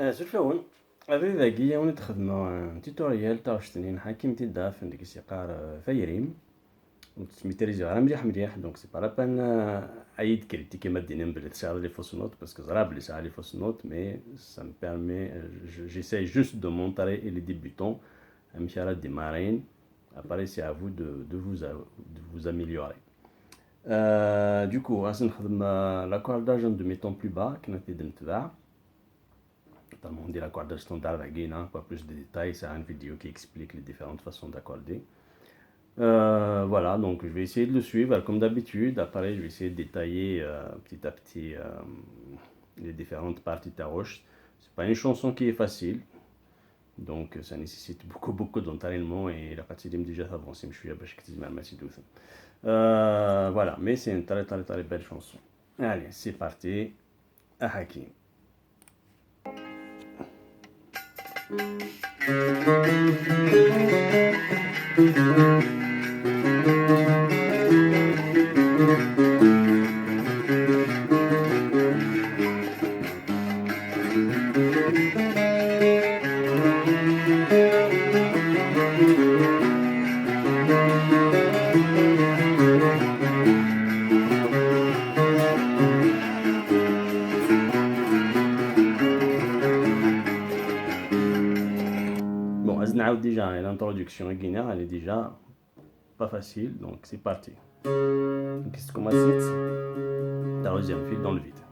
سولفاون هذا ذاكية ونتخدمو توتوريال تاع واش تنين حاكم تيدا في ديك السيقار فايريم وتميتريزي غير مليح مليح دونك سي با لا بان عيد كريتيكي ما دينين بلي تساعد لي فوس نوت باسكو زرا بلي ساعد لي فوس نوت مي ça me permet j'essaie juste de montrer les débutants مشي راه ديمارين après c'est à vous de vous améliorer. Du coup غادي نخدم l'accordage de mes tons plus bas كما تبدا نتبع notamment on dit l'accordage standard Vagina, pas plus de détails, c'est une vidéo qui explique les différentes façons d'accorder. Voilà, donc je vais essayer de le suivre comme d'habitude. Après, je vais essayer de détailler petit à petit les différentes parties taroches. C'est pas une chanson qui est facile, donc ça nécessite beaucoup d'entraînement et la partie déjà avancée, je suis à Bashkati Marmati Douce. Voilà, mais c'est une très belle chanson. Allez, c'est parti. À Hakim. Déjà, l'introduction à Guinée, elle est déjà pas facile, donc c'est parti. Qu'est-ce qu'on va dire? La deuxième fil dans le vide.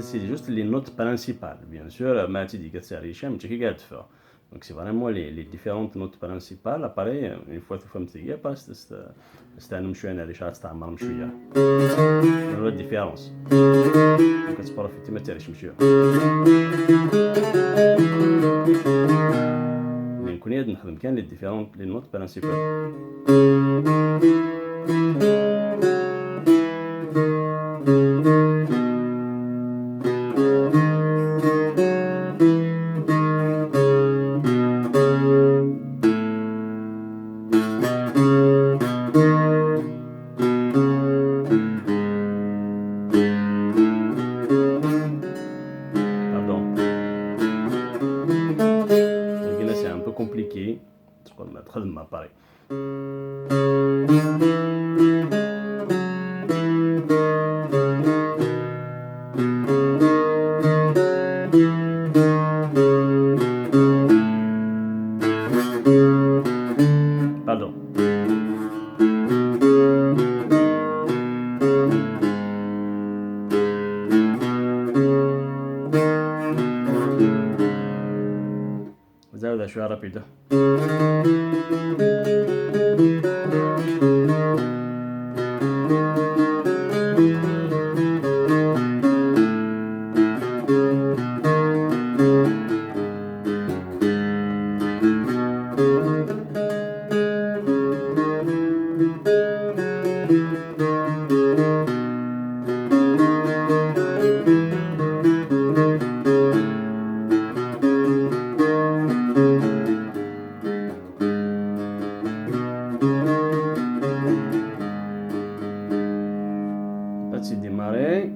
C'est juste les notes principales. Bien sûr, ma tu dis que c'est riche, mais tu regardes fort. Donc c'est vraiment les différentes notes principales. Après, une fois que tu fais un peu, c'est un مشوية اللي شاعر تستعمل مشوية. هو الديفيرونس. كتبروفيتي ما تاريش مشوية. اللي نكون ياد نخدم كان لي نوت برانسيبال. compliqué, ce qu'on a très mal parlé. Pardon. زاوية شوية رابيدة. C'est démarré.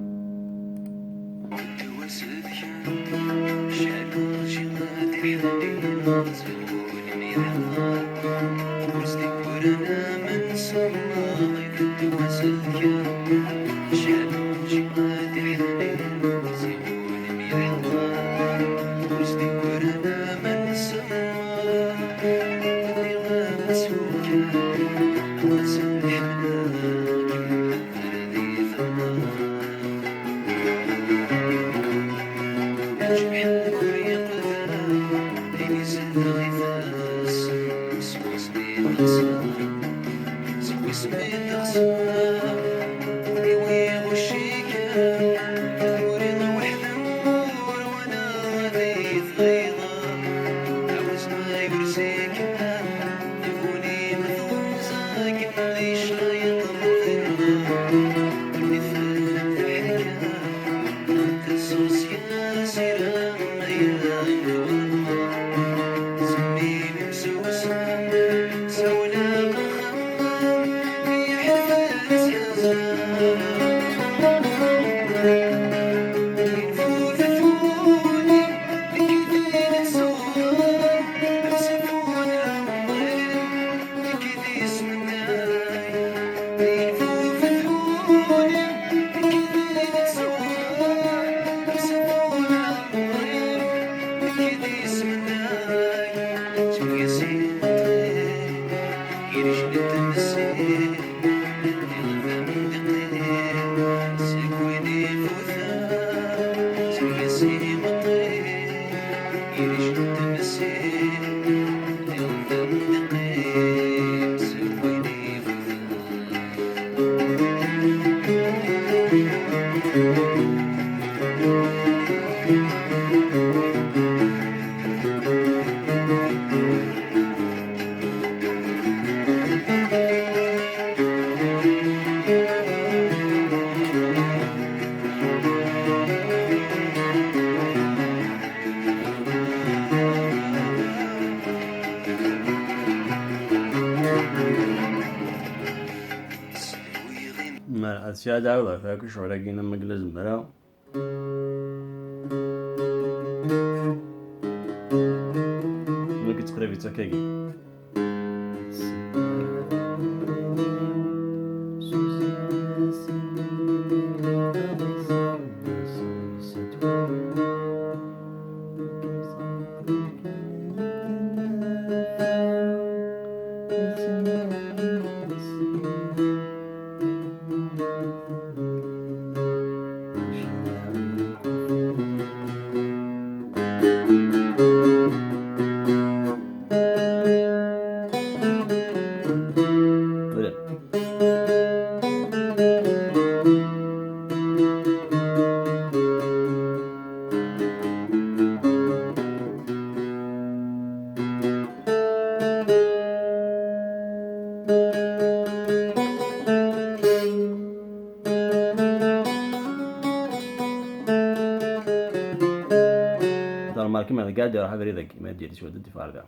ما هادشي عاود فيها شعور كاينه مقلا زمرا ما كتقريبي حتى كاكي ماركي ما قاعد يروح غير ذاك ما دير شو ودي فارغه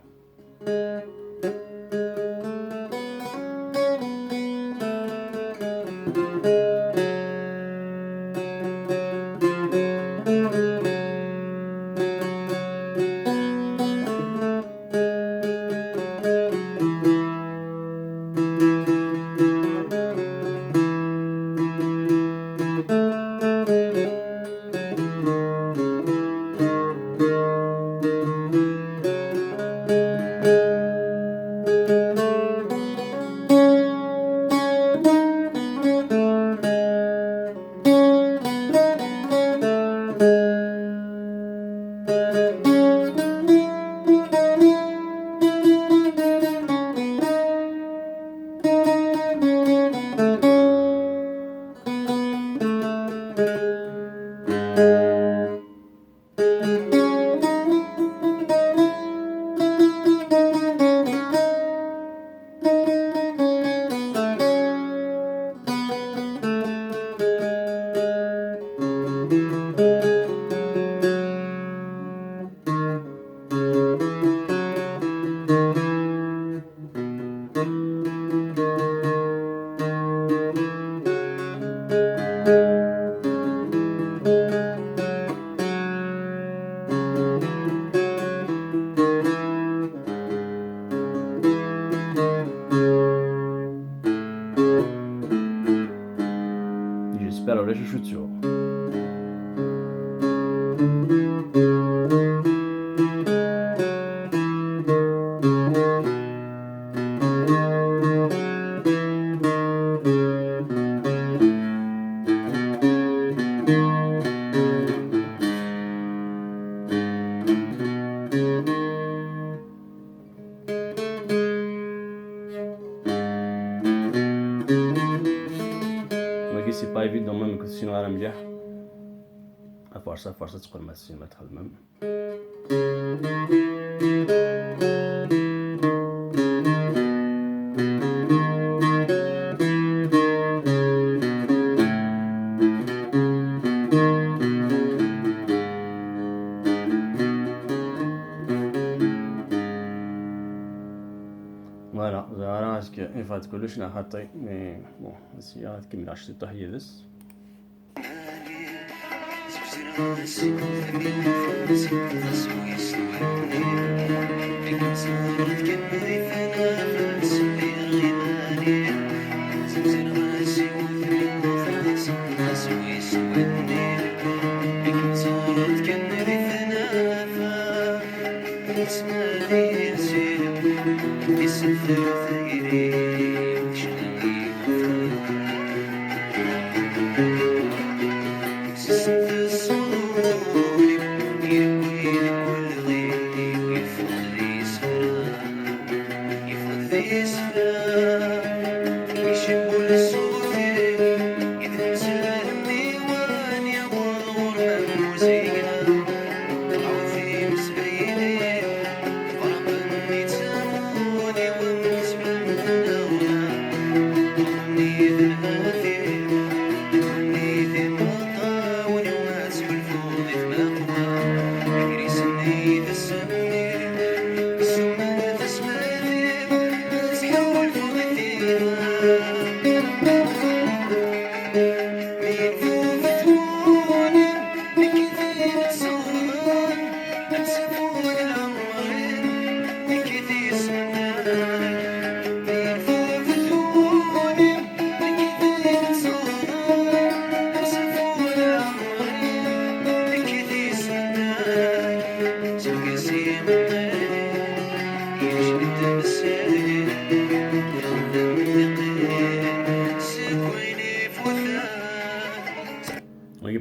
J'espère ولا شو شوتو ولكن سي با ايفيدون ما كنت شي نهار مليح فرصة تقول مع السينما تخدم فوالا زهرة اسكو اون فات كلش نا خاطي مي بون هي تكمل 10 طحيه بس اسمعني يا سيدي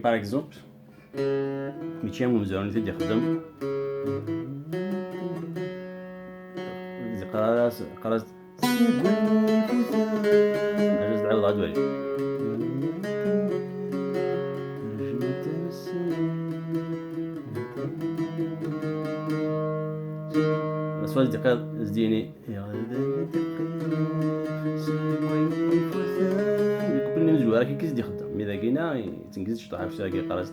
par exemple ماشي مزيان تيدي يخدم قراص عجز تعاود غدوالي بس واش دقيق زديني كل نزول راكي كيس دي خدام مي داكينا تنجز طاح في ساقي قراص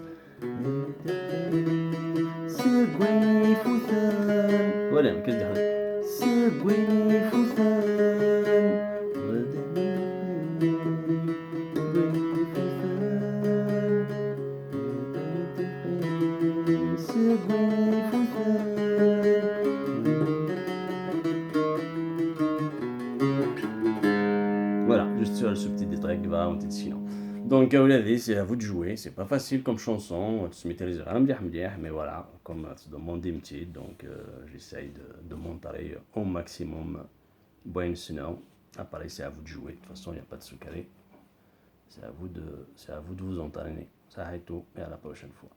سقوي فوثان ولا كيس دي خدام سقوي فوثان Voilà, juste sur ce petit détail qui va raconter sinon. Donc, c'est à vous de jouer. C'est pas facile comme chanson. Tu maîtrises mais voilà, comme tu demandes un petit, donc j'essaye de monter au maximum. Bon, sinon, après, c'est à vous de jouer. De toute façon, il n'y a pas de secret. C'est à vous de vous entraîner. Ça a tout et à la prochaine fois.